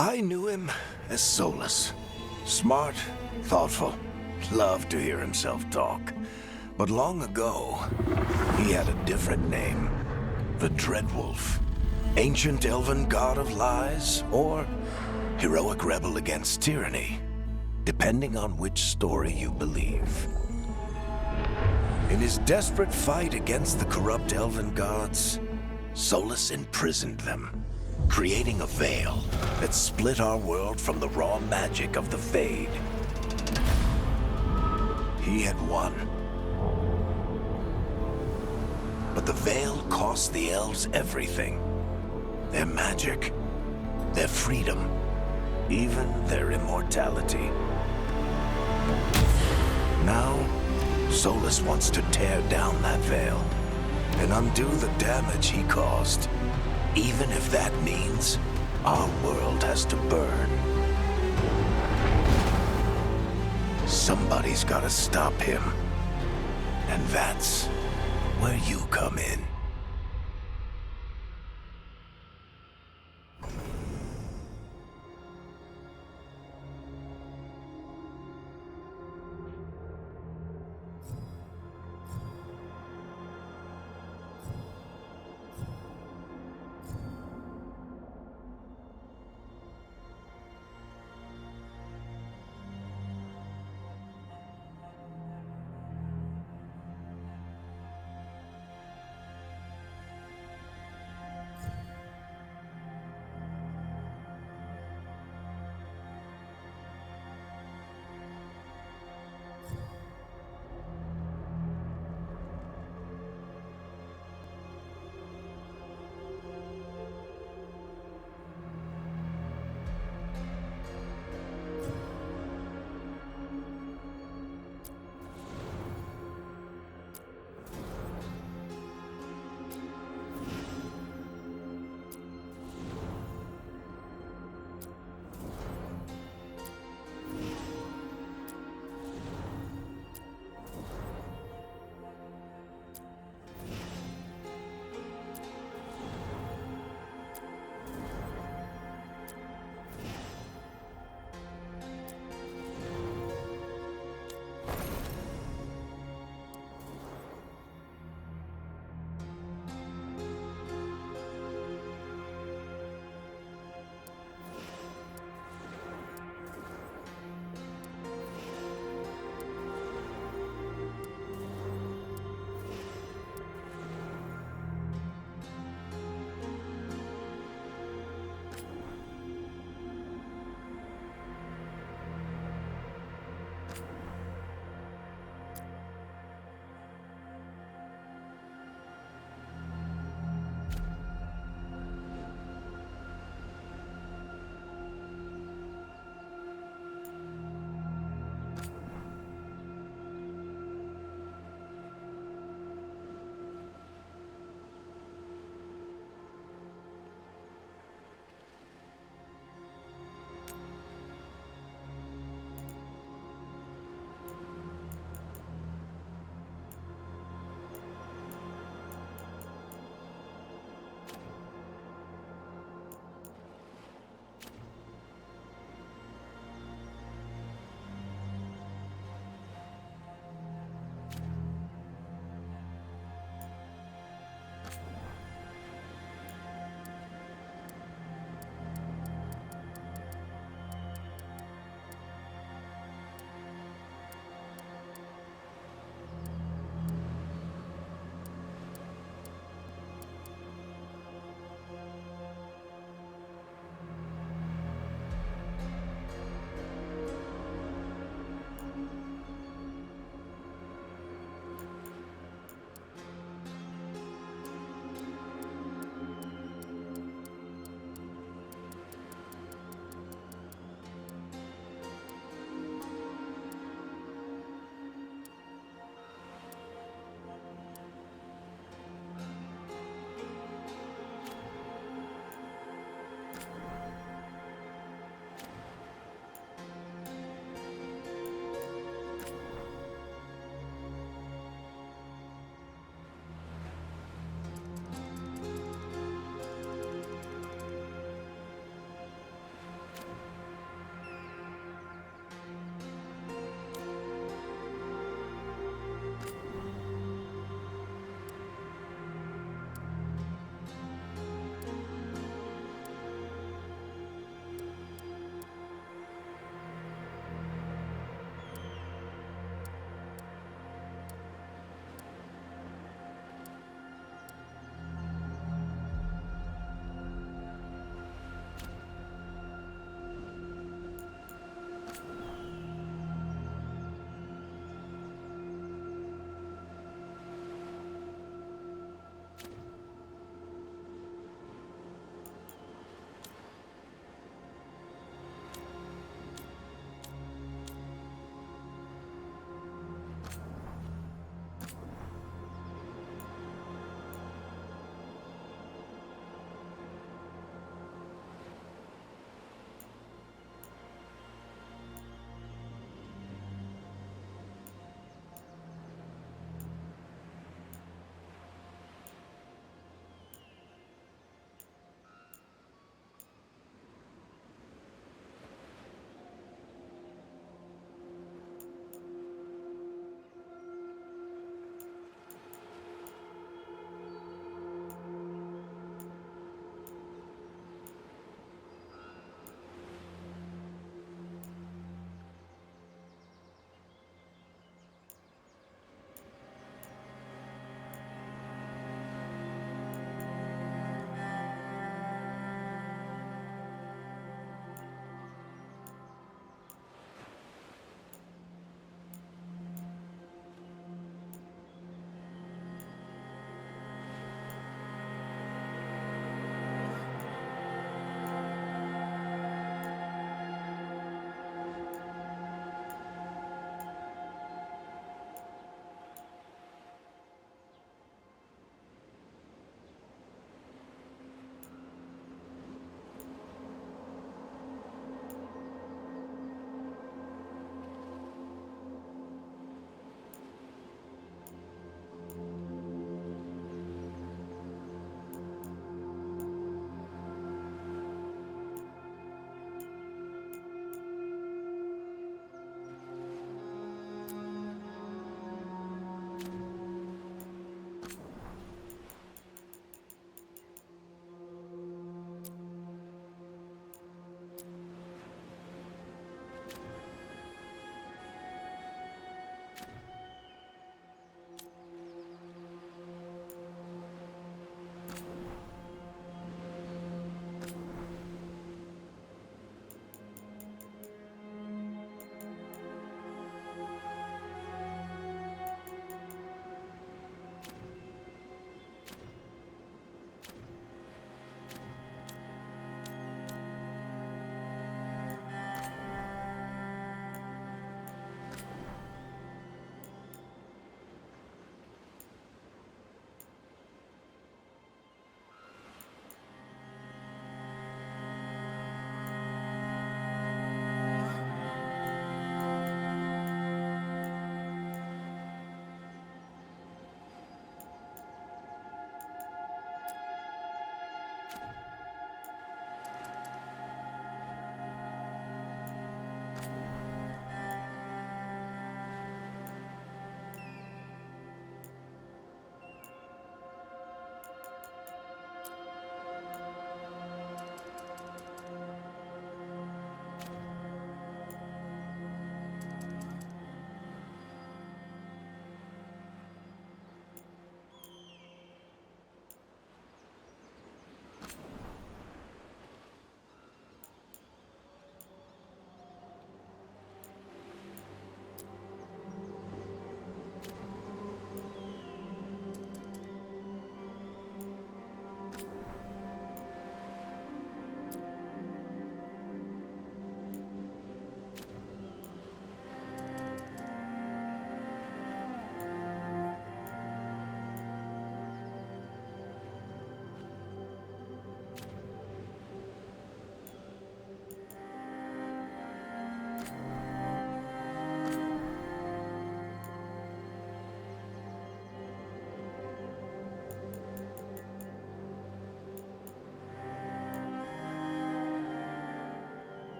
I knew him as Solus. Smart, thoughtful, loved to hear himself talk. But long ago, he had a different name. The Dreadwolf. Ancient elven god of lies, or heroic rebel against tyranny, depending on which story you believe. In his desperate fight against the corrupt elven gods, Solus imprisoned them, creating a veil that split our world from the raw magic of the Fade. He had won. But the veil cost the elves everything. Their magic, their freedom, even their immortality. Now, Solus wants to tear down that veil and undo the damage he caused, even if that means our world has to burn. Somebody's gotta stop him, and that's where you come in.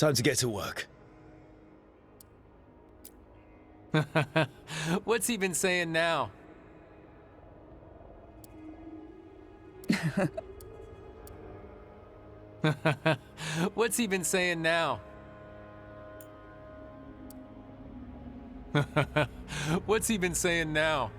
Time to get to work. What's he been saying now? What's he been saying now? What's he been saying now?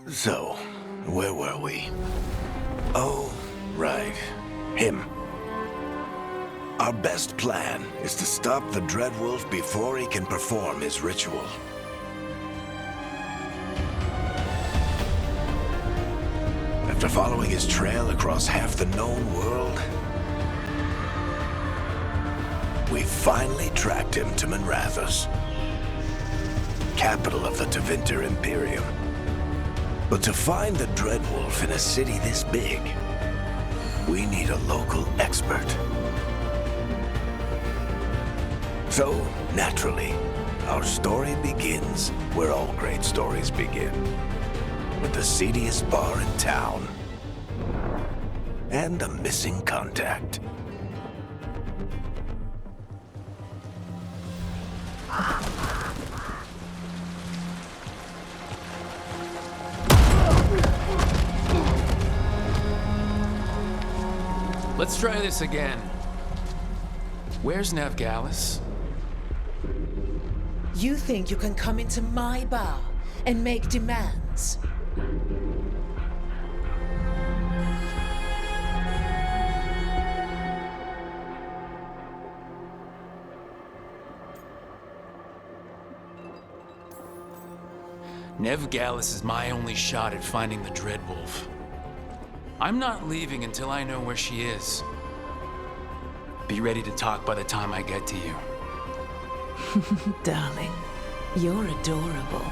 So, where were we? Oh, right. Him. Our best plan is to stop the Dreadwolf before he can perform his ritual. After following his trail across half the known world, we finally tracked him to Minrathous, capital of the Tevinter Imperium. But to find the Dreadwolf in a city this big, we need a local expert. So, naturally, our story begins where all great stories begin. With the seediest bar in town. And a missing contact. Let's try this again. Where's Navgalis? You think you can come into my bar and make demands? Navgalis is my only shot at finding the Dreadwolf. I'm not leaving until I know where she is. Be ready to talk by the time I get to you. Darling, you're adorable.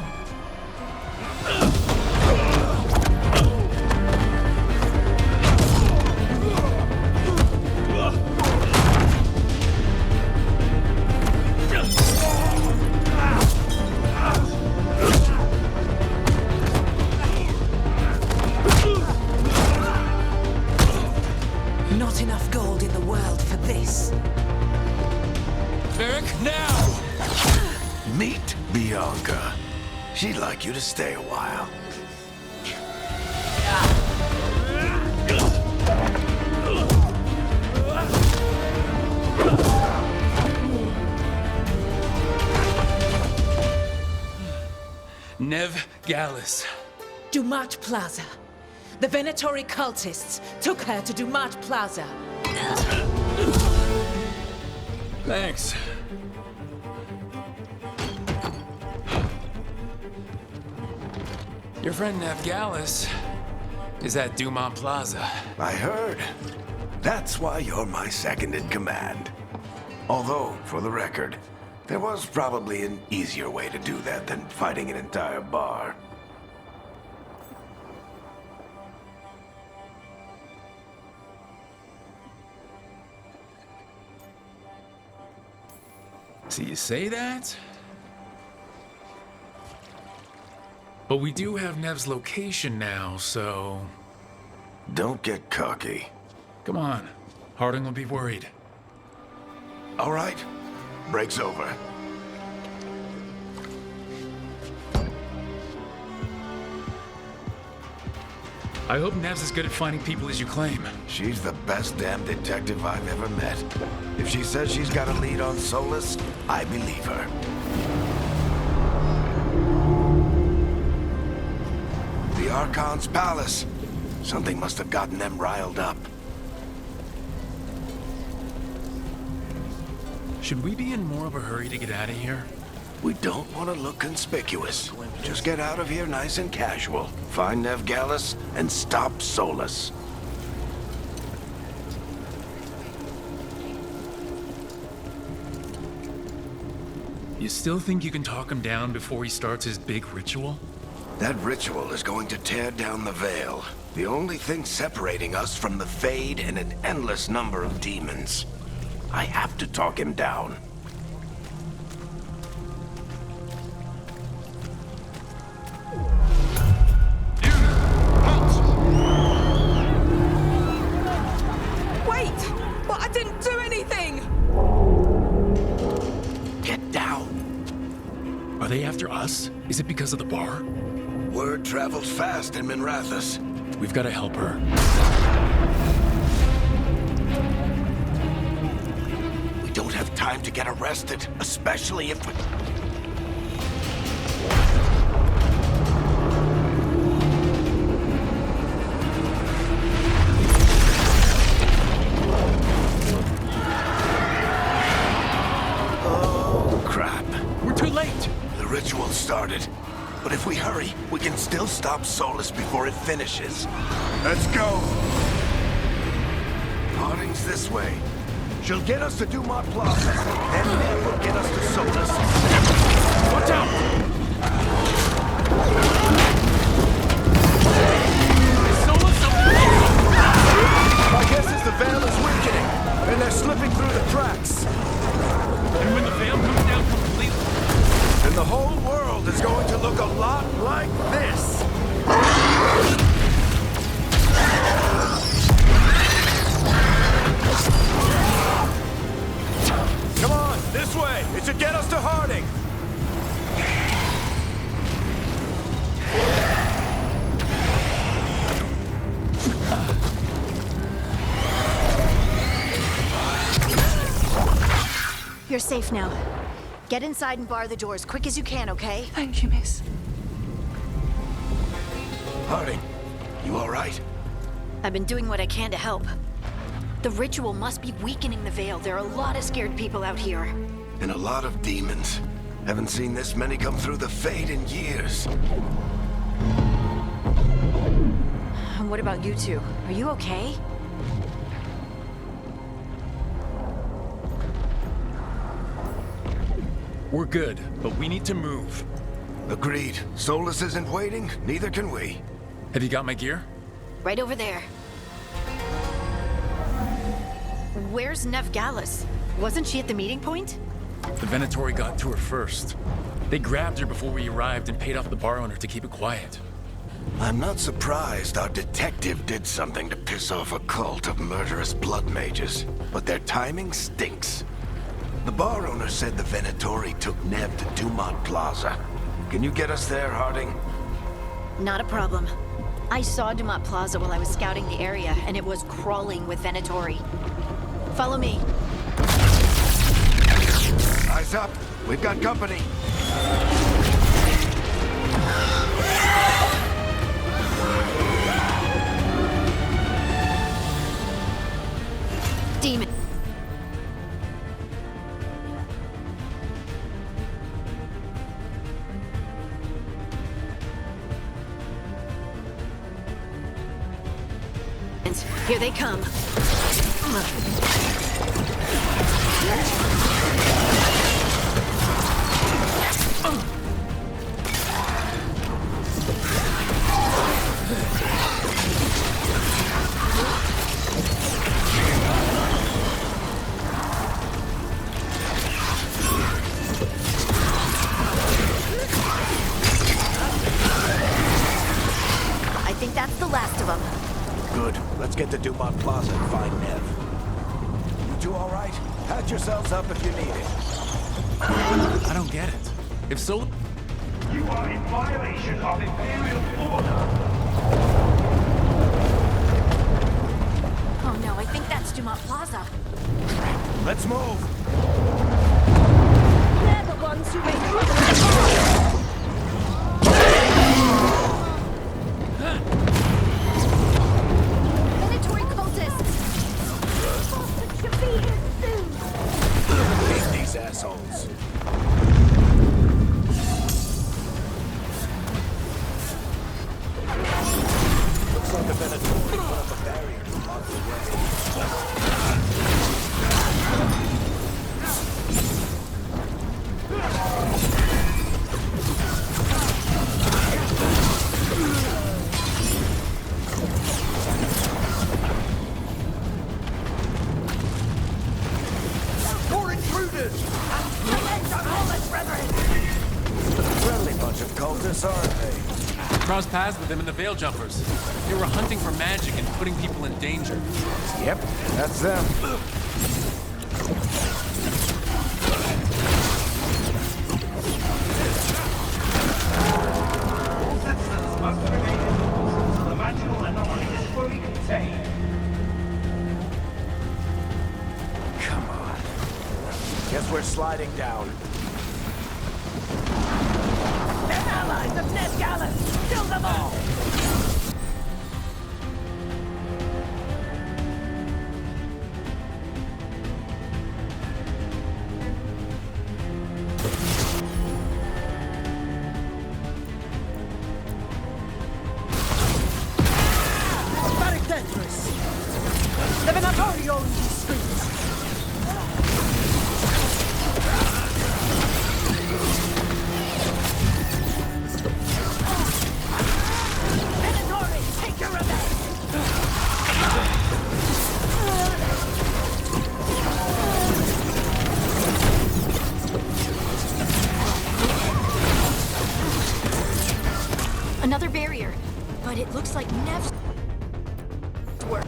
Not enough gold in the world for this. Varric, now! Meet Bianca. She'd like you to stay a while. Navgalis. Dumat Plaza. The Venatori cultists took her to Dumat Plaza. Thanks. Your friend Navgalis is at Dumont Plaza. I heard. That's why you're my second in command. Although, for the record, there was probably an easier way to do that than fighting an entire bar. So you say that? But we do have Nev's location now, so... Don't get cocky. Come on. Harding will be worried. All right. Break's over. I hope Nev's as good at finding people as you claim. She's the best damn detective I've ever met. If she says she's got a lead on Solus, I believe her. The Archon's palace. Something must have gotten them riled up. Should we be in more of a hurry to get out of here? We don't want to look conspicuous. Just get out of here nice and casual. Find Navgalis and stop Solus. You still think you can talk him down before he starts his big ritual? That ritual is going to tear down the veil. The only thing separating us from the Fade and an endless number of demons. I have to talk him down. Wait! But I didn't do anything! Get down. Are they after us? Is it because of the bar? Word travels fast in Minrathous. We've got to help her. We don't have time to get arrested, especially if we... started. But if we hurry, we can still stop Solus before it finishes. Let's go! Harding's this way. She'll get us to Dumont Plaza, and then we'll get us to Solus. Watch out! My guess is the veil is weakening, and they're slipping through the cracks. And when the veil comes down completely, And the whole world is going to look a lot like this. Come on, this way. It should get us to Harding. You're safe now. Get inside and bar the doors quick as you can, okay? Thank you, miss. Harding, you all right? I've been doing what I can to help. The ritual must be weakening the veil. There are a lot of scared people out here. And a lot of demons. Haven't seen this many come through the Fade in years. And what about you two? Are you okay? We're good, but we need to move. Agreed. Solus isn't waiting, neither can we. Have you got my gear? Right over there. Where's Nev Gallus? Wasn't she at the meeting point? The Venatori got to her first. They grabbed her before we arrived and paid off the bar owner to keep it quiet. I'm not surprised our detective did something to piss off a cult of murderous blood mages, but their timing stinks. The bar owner said the Venatori took Nev to Dumont Plaza. Can you get us there, Harding? Not a problem. I saw Dumont Plaza while I was scouting the area, and it was crawling with Venatori. Follow me. Eyes up. We've got company. Demon. Here they come. I think that's the last of them. Good. Let's get to Dumont Plaza and find Nev. You two all right? Patch yourselves up if you need it. I don't get it. If Sol... You are in violation of Imperial order. Oh no, I think that's Dumont Plaza. Let's move. They're the ones who made trouble. Venatori cultists! Should be here soon! Hate these assholes. Looks like the Venatori put up a barrier to block the way. More intruders! Friendly bunch of cultists, aren't they? crossed paths with them in the Veil Jumpers. They were hunting for magic and putting people in danger. Yep, that's them. All citizens must remain indoors until the magical anomaly is fully contained. Come on. Guess we're sliding down. They're allies of Ned Gallus! Kill them all! Looks like Nev's work.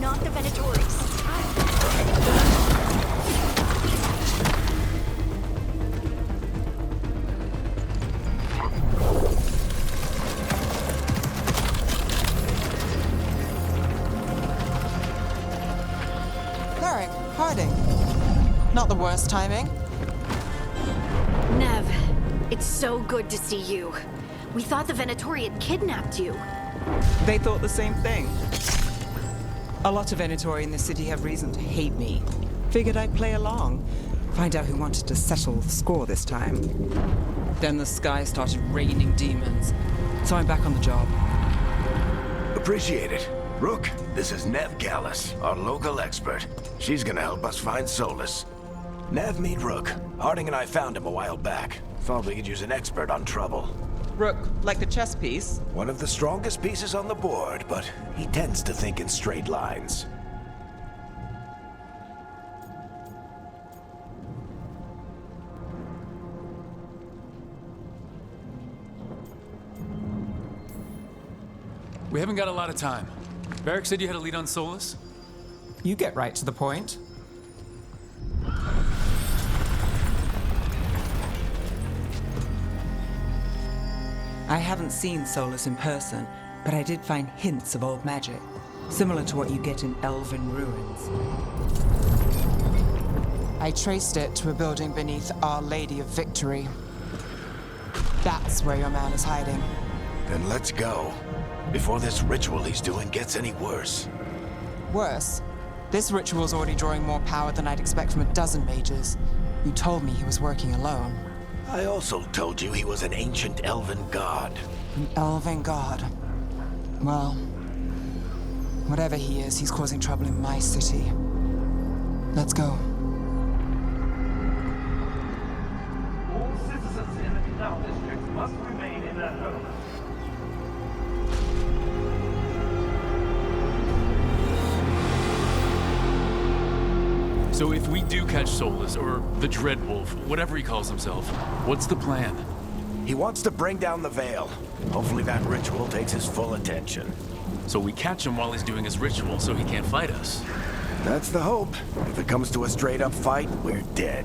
Not the Venatoris. Cleric, Harding. Not the worst timing. Nev, it's so good to see you. We thought the Venatori had kidnapped you. They thought the same thing. A lot of Venatori in the city have reason to hate me. Figured I'd play along. Find out who wanted to settle the score this time. Then the sky started raining demons. So I'm back on the job. Appreciate it. Rook, this is Nev Gallus, our local expert. She's gonna help us find Solus. Nev, meet Rook. Harding and I found him a while back. Thought we could use an expert on trouble. Rook, like the chess piece? One of the strongest pieces on the board, but he tends to think in straight lines. We haven't got a lot of time. Varric said you had a lead on Solus? You get right to the point. I haven't seen Solus in person, but I did find hints of old magic, similar to what you get in elven ruins. I traced it to a building beneath Our Lady of Victory. That's where your man is hiding. Then let's go. Before this ritual he's doing gets any worse. Worse, this ritual's already drawing more power than I'd expect from a dozen mages. You told me he was working alone. I also told you he was an ancient elven god. An elven god. Well, whatever he is, he's causing trouble in my city. Let's go. All citizens in the canal district must remain in their homes. So if we do catch Solus, or the Dreadwolf, whatever he calls himself, what's the plan? He wants to bring down the Veil. Hopefully that ritual takes his full attention. So we catch him while he's doing his ritual so he can't fight us. That's the hope. If it comes to a straight-up fight, we're dead.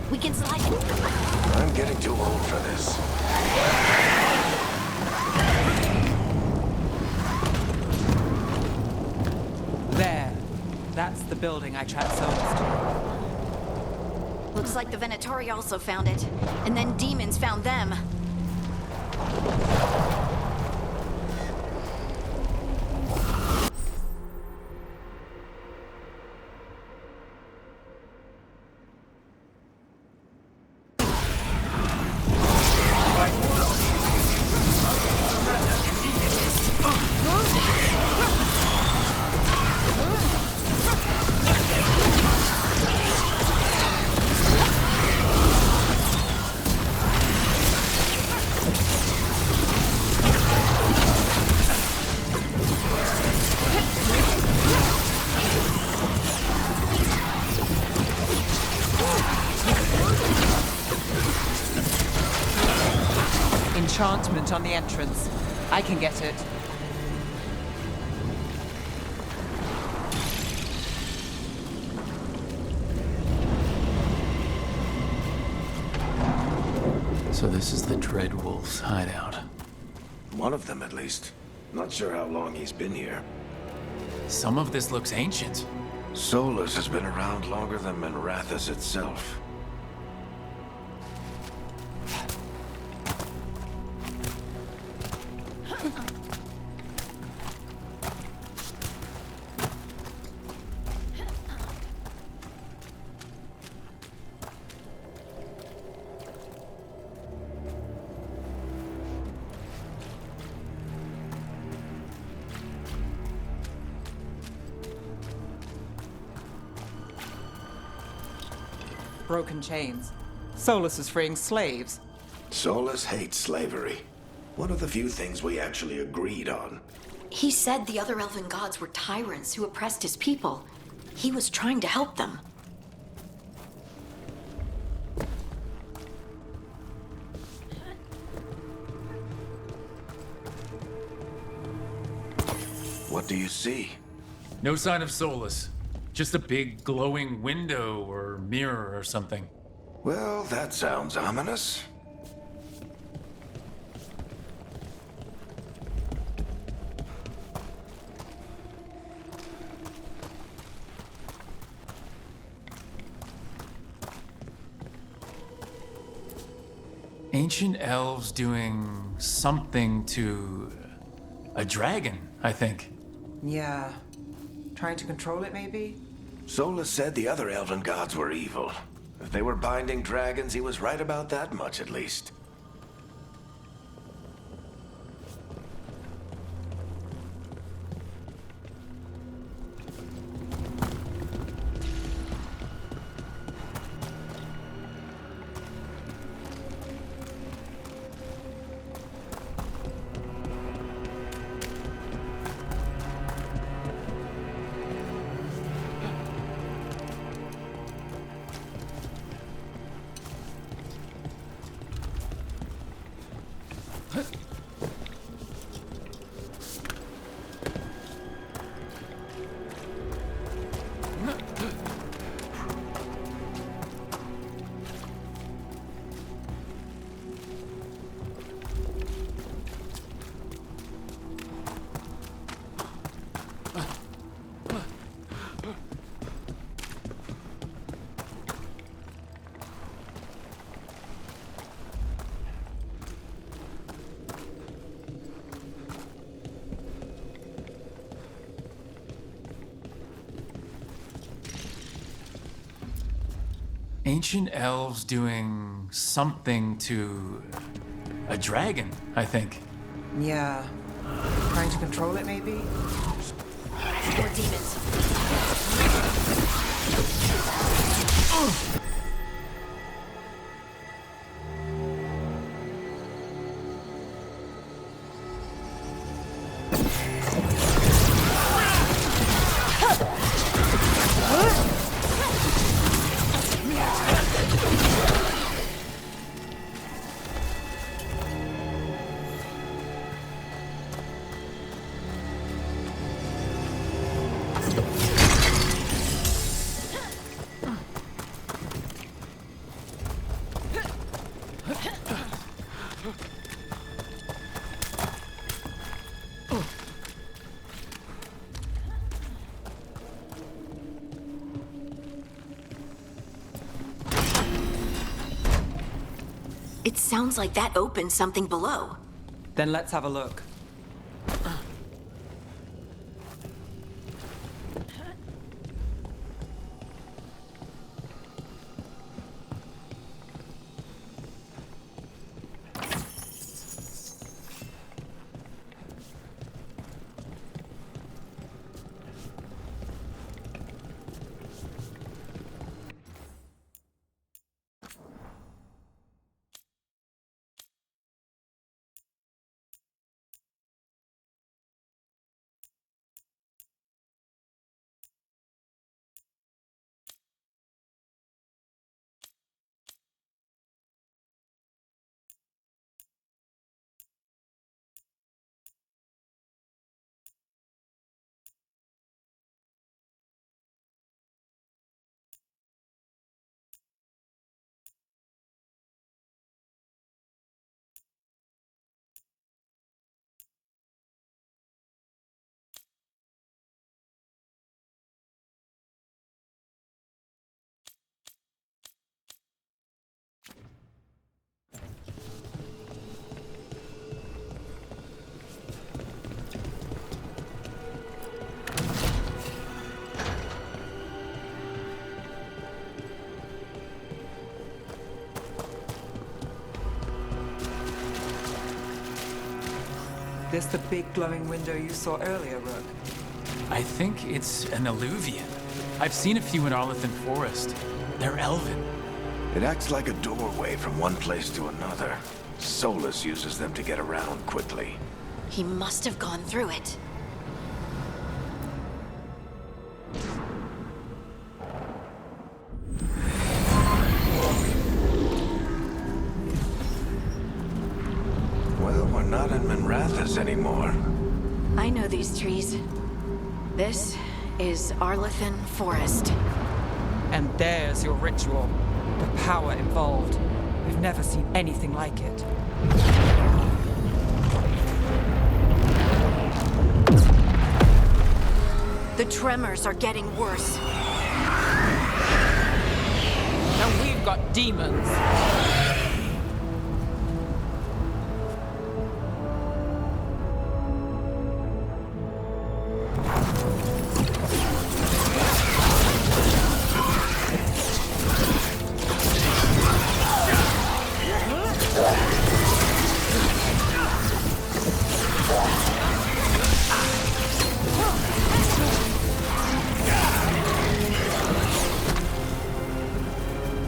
We can slide it. I'm getting too old for this. There. That's the building I tracked Solus to. Looks like the Venatori also found it. And then demons found them. Enchantment on the entrance. I can get it. So this is the Dreadwolf's hideout. One of them, at least. Not sure how long he's been here. Some of this looks ancient. Solus has been around longer than Minrathous itself. broken chains. Solus is freeing slaves. Solus hates slavery. One of the few things we actually agreed on. He said the other elven gods were tyrants who oppressed his people. He was trying to help them. What do you see? No sign of Solus. Just a big glowing window or mirror or something. Well, that sounds ominous. Ancient elves doing something to a dragon, I think. Yeah. Trying to control it, maybe? Solus said the other elven gods were evil. If they were binding dragons, he was right about that much, at least. Ancient elves doing something to a dragon, I think. Yeah. Trying to control it, maybe? More demons. It sounds like that opened something below. Then let's have a look. This the big glowing window you saw earlier, Rook? I think it's an alluvian. I've seen a few in Arlithan Forest. They're elven. It acts like a doorway from one place to another. Solus uses them to get around quickly. He must have gone through it. Well, we're not in Minrathous anymore. I know these trees. This is Arlethan Forest. And there's your ritual. The power involved. We've never seen anything like it. The tremors are getting worse. And we've got demons.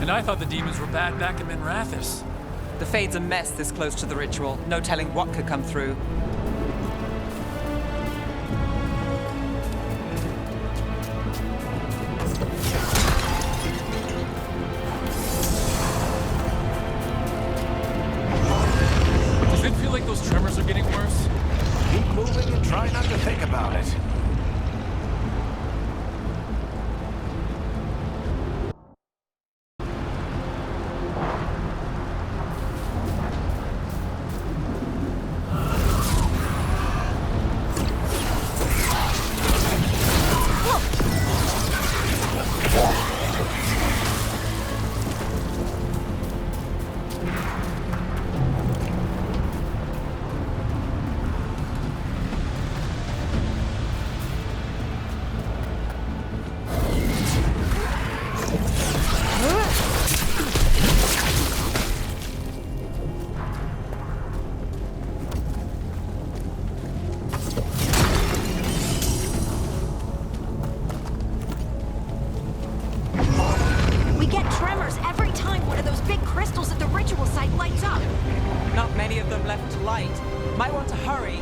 And I thought the demons were bad back in Minrathous. The Fade's a mess this close to the ritual. No telling what could come through. Does it feel like those tremors are getting worse? Keep moving and try not to think about it. We get tremors every time one of those big crystals at the ritual site lights up. Not many of them left to light. Might want to hurry.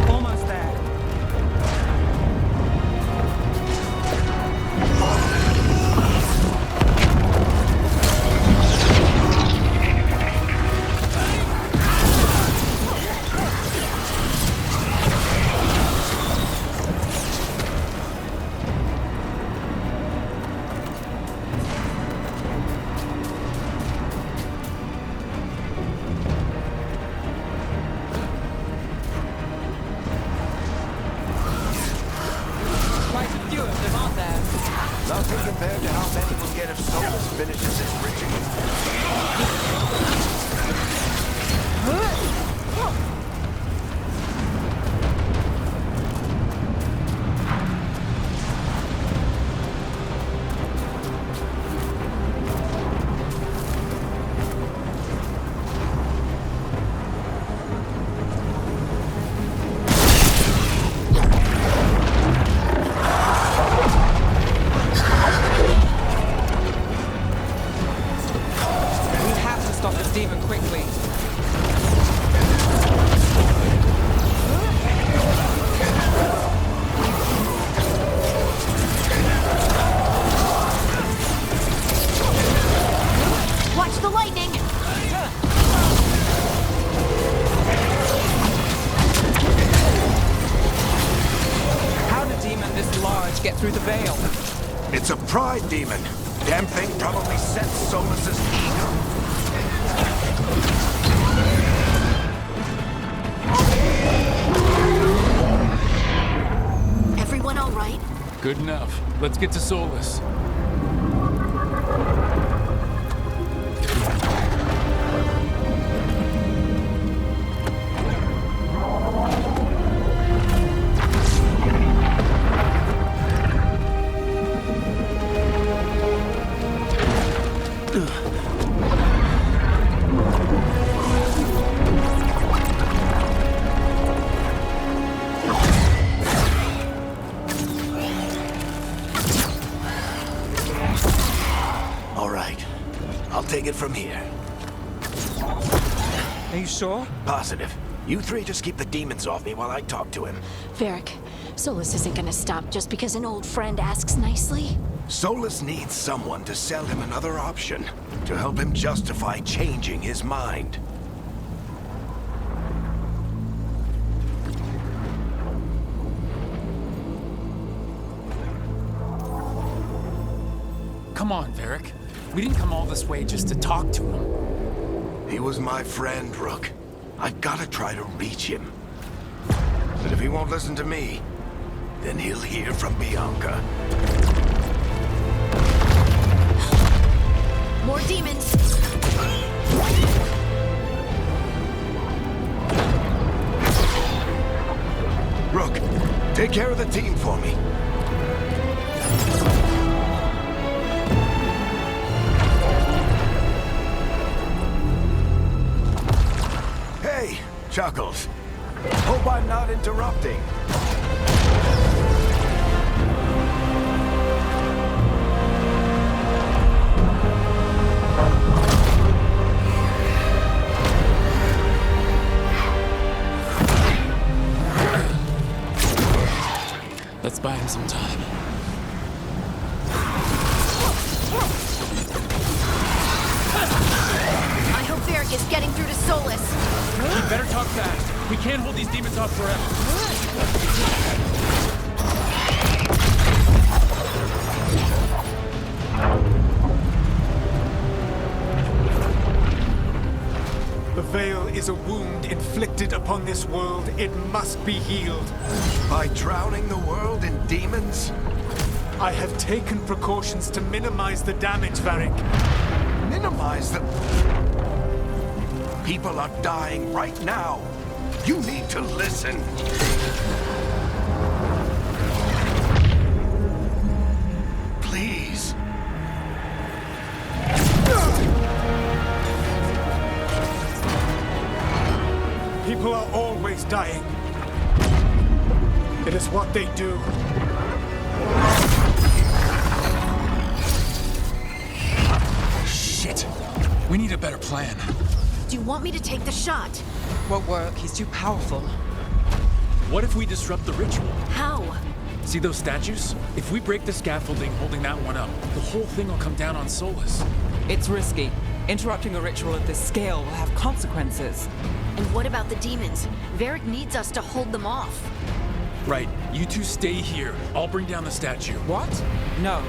Almost there. Quite a few of them, aren't there? Nothing compared to how many we'll get if Solus finishes his ritual. We have to stop this demon quickly. Watch the lightning! How did a demon this large get through the veil? It's a pride demon. Damn thing probably sets Solus's ego. Everyone all right? Good enough. Let's get to Solus. All right. I'll take it from here. Are you sure? Positive. You three just keep the demons off me while I talk to him. Varric, Solus isn't gonna stop just because an old friend asks nicely. Solus needs someone to sell him another option, to help him justify changing his mind. Come on, Varric. We didn't come all this way just to talk to him. He was my friend, Rook. I've gotta try to reach him. But if he won't listen to me, then he'll hear from Bianca. More demons! Rook, take care of the team for me. Hey, Chuckles. Hope I'm not interrupting. Let's buy him some time. I hope Varric is getting through to Solus. We better talk fast. We can't hold these demons off forever. The Veil is a wound inflicted upon this world. It must be healed. By drowning the world in demons? I have taken precautions to minimize the damage, Varric. Minimize the... People are dying right now. You need to listen. Please. People are always dying. It is what they do. Shit. We need a better plan. Do you want me to take the shot? Won't work. He's too powerful. What if we disrupt the ritual? How? See those statues? If we break the scaffolding holding that one up, the whole thing will come down on Solus. It's risky. Interrupting a ritual of this scale will have consequences. And what about the demons? Varric needs us to hold them off. Right, you two stay here. I'll bring down the statue. What? No.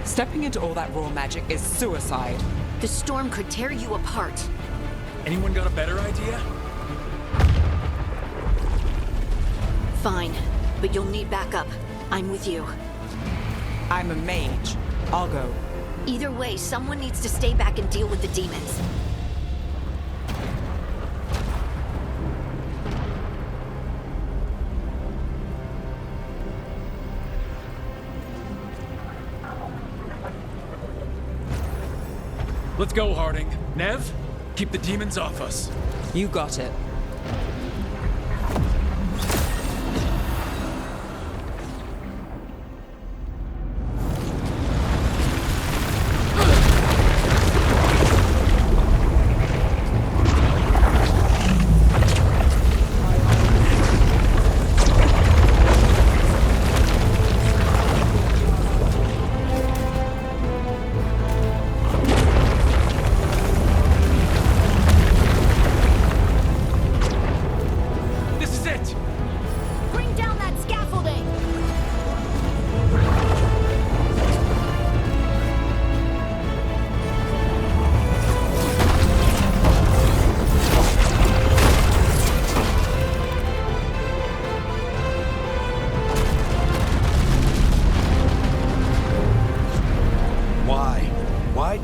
Stepping into all that raw magic is suicide. The storm could tear you apart. Anyone got a better idea? Fine, but you'll need backup. I'm with you. I'm a mage. I'll go. Either way, someone needs to stay back and deal with the demons. Let's go, Harding. Nev, keep the demons off us. You got it.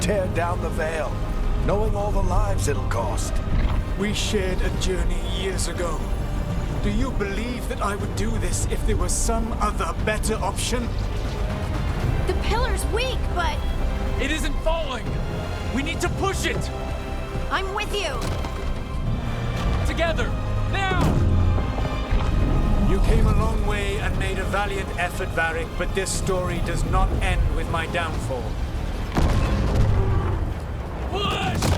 tear down the Veil, knowing all the lives it'll cost. We shared a journey years ago. Do you believe that I would do this if there was some other better option? The pillar's weak, but It isn't falling! We need to push it! I'm with you. Together! Now! You came a long way and made a valiant effort, Varric, but this story does not end with my downfall. Push!